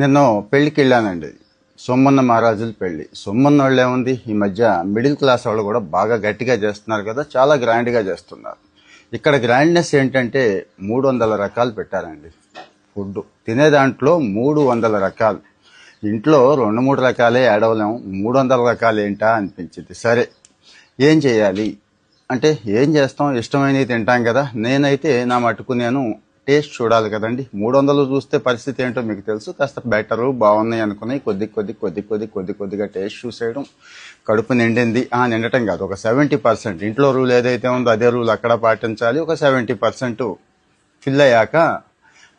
నిన్న పెళ్ళికి వెళ్ళానండి. సొమ్మన్న మహారాజుల పెళ్లి. సొమ్మన్న వాళ్ళు ఏముంది, ఈ మధ్య మిడిల్ క్లాస్ వాళ్ళు కూడా బాగా గట్టిగా చేస్తున్నారు కదా, చాలా గ్రాండ్గా చేస్తున్నారు. ఇక్కడ గ్రాండ్నెస్ ఏంటంటే 300 రకాలు పెట్టారండి. ఫుడ్ తినే దాంట్లో 300 రకాలు. ఇంట్లో 2-3 రకాలే ఏడవలేము, 300 రకాలు ఏంటా అనిపించింది. సరే, ఏం చేయాలి అంటే ఏం చేస్తాం, ఇష్టమైనవి తింటాం కదా. నేనైతే నా మటుకు నేను టేస్ట్ చూడాలి కదండి. 300 చూస్తే పరిస్థితి ఏంటో మీకు తెలుసు. కాస్త బెటరు బాగున్నాయి అనుకున్నాయి కొద్దిగా టేస్ట్ చూసేయడం. కడుపు నిండింది నిండటం కాదు, ఒక 70%. ఇంట్లో రూల్ ఏదైతే ఉందో అదే రూల్ అక్కడ పాటించాలి. ఒక 70% ఫిల్ అయ్యాక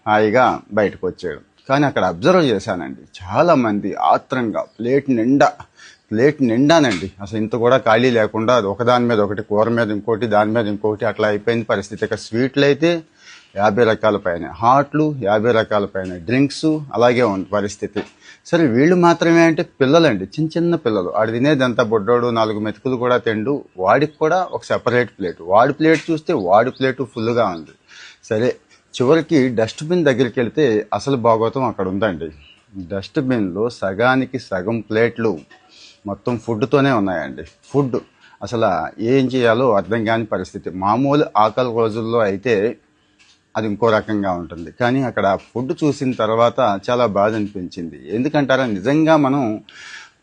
హాయిగా బయటకు వచ్చేయడం. కానీ అక్కడ అబ్జర్వ్ చేశానండి, చాలామంది ఆత్రంగా ప్లేట్ నిండానండి. అసలు ఇంత కూడా ఖాళీ లేకుండా ఒకదాని మీద ఒకటి, కూర మీద ఇంకోటి, దాని మీద ఇంకోటి, అట్లా అయిపోయింది పరిస్థితి. ఇక స్వీట్లు అయితే 50 రకాల పైన, హాట్లు 50 రకాల పైన, డ్రింక్స్ అలాగే ఉంది పరిస్థితి. సరే, వీళ్ళు మాత్రమే అంటే పిల్లలండి, చిన్న పిల్లలు. ఆడు తినేది ఎంత బొడ్డోడు 4 మెతుకులు కూడా తిండు, వాడికి కూడా ఒక సెపరేట్ ప్లేట్. వాడి ప్లేట్ చూస్తే వాడి ప్లేటు ఫుల్గా ఉంది. సరే, చివరికి డస్ట్బిన్ దగ్గరికి వెళ్తే అసలు భాగవతం అక్కడ ఉందండి. డస్ట్బిన్లో సగానికి సగం ప్లేట్లు మొత్తం ఫుడ్తోనే ఉన్నాయండి. ఫుడ్ అసలు ఏం చేయాలో అర్థం కాని పరిస్థితి. మామూలు ఆకలి రోజుల్లో అయితే అది ఇంకో రకంగా ఉంటుంది, కానీ అక్కడ ఫుడ్ చూసిన తర్వాత చాలా బాధ అనిపించింది. ఎందుకంటారా, నిజంగా మనం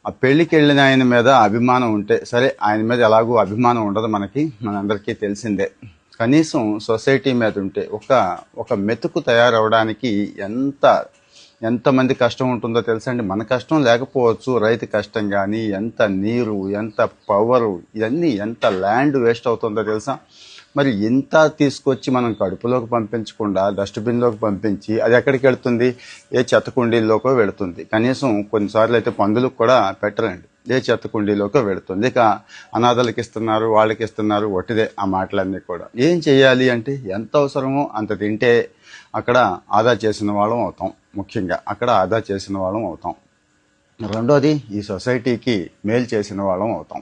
ఆ పెళ్ళికి వెళ్ళిన ఆయన మీద అభిమానం ఉంటే సరే, ఆయన మీద ఎలాగో అభిమానం ఉండదు మనకి, మనందరికీ తెలిసిందే. కనీసం సొసైటీ మీద ఉంటే ఒక మెతుకు తయారవడానికి ఎంతమంది కష్టం ఉంటుందో తెలుసండి. మన కష్టం లేకపోవచ్చు, రైతు కష్టం, కానీ ఎంత నీరు, ఎంత పవరు, ఇవన్నీ ఎంత ల్యాండ్ వేస్ట్ అవుతుందో తెలుసా. మరి ఇంత తీసుకొచ్చి మనం కడుపులోకి పంపించకుండా డస్ట్బిన్లోకి పంపించి అది ఎక్కడికి వెళుతుంది, ఏ చెత్త కుండీల్లోకో వెళుతుంది. కనీసం కొన్నిసార్లు అయితే పందులకు కూడా పెట్టరండి, ఏ చెత్త కుండీలోకో వెళుతుంది. ఇక అనాథలకు ఇస్తున్నారు, వాళ్ళకి ఇస్తున్నారు, ఒట్టిదే ఆ మాటలన్నీ కూడా. ఏం చేయాలి అంటే, ఎంత అవసరమో అంత తింటే అక్కడ ఆదా చేసిన వాళ్ళం అవుతాం. ముఖ్యంగా అక్కడ ఆదా చేసిన వాళ్ళం అవుతాం. రెండోది, ఈ సొసైటీకి మేలు చేసిన వాళ్ళం అవుతాం.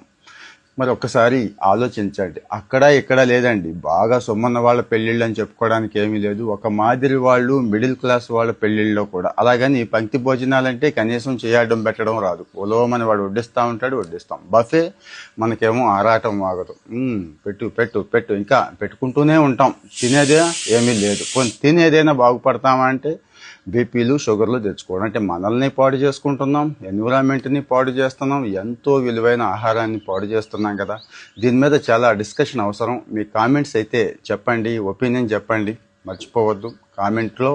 మరి ఒక్కసారి ఆలోచించండి. అక్కడ ఇక్కడ లేదండి, బాగా సొమ్మన్న వాళ్ళ పెళ్ళిళ్ళు అని చెప్పుకోవడానికి ఏమీ లేదు. ఒక మాదిరి వాళ్ళు, మిడిల్ క్లాస్ వాళ్ళ పెళ్ళిళ్ళలో కూడా. అలాగని పంక్తి భోజనాలంటే కనీసం చేయడం పెట్టడం రాదు. పొలోమని వాడు వడ్డిస్తూ ఉంటాడు, వడ్డిస్తాం. బఫే మనకేమో ఆరాటం ఆగదు. పెట్టు పెట్టు పెట్టు, ఇంకా పెట్టుకుంటూనే ఉంటాం. తినేదే ఏమీ లేదు. తినేదైనా బాగుపడతామా అంటే బీపీలు, షుగర్లు తెచ్చుకోవడం. అంటే మనల్ని పాడు చేసుకుంటున్నాం, ఎన్విరాన్మెంట్ని పాడు చేస్తున్నాం, ఎంతో విలువైన ఆహారాన్ని పాడు చేస్తున్నాం కదా. దీని మీద చాలా డిస్కషన్ అవసరం. మీ కామెంట్స్ అయితే చెప్పండి, ఒపీనియన్ చెప్పండి, మర్చిపోవద్దు. కామెంట్లో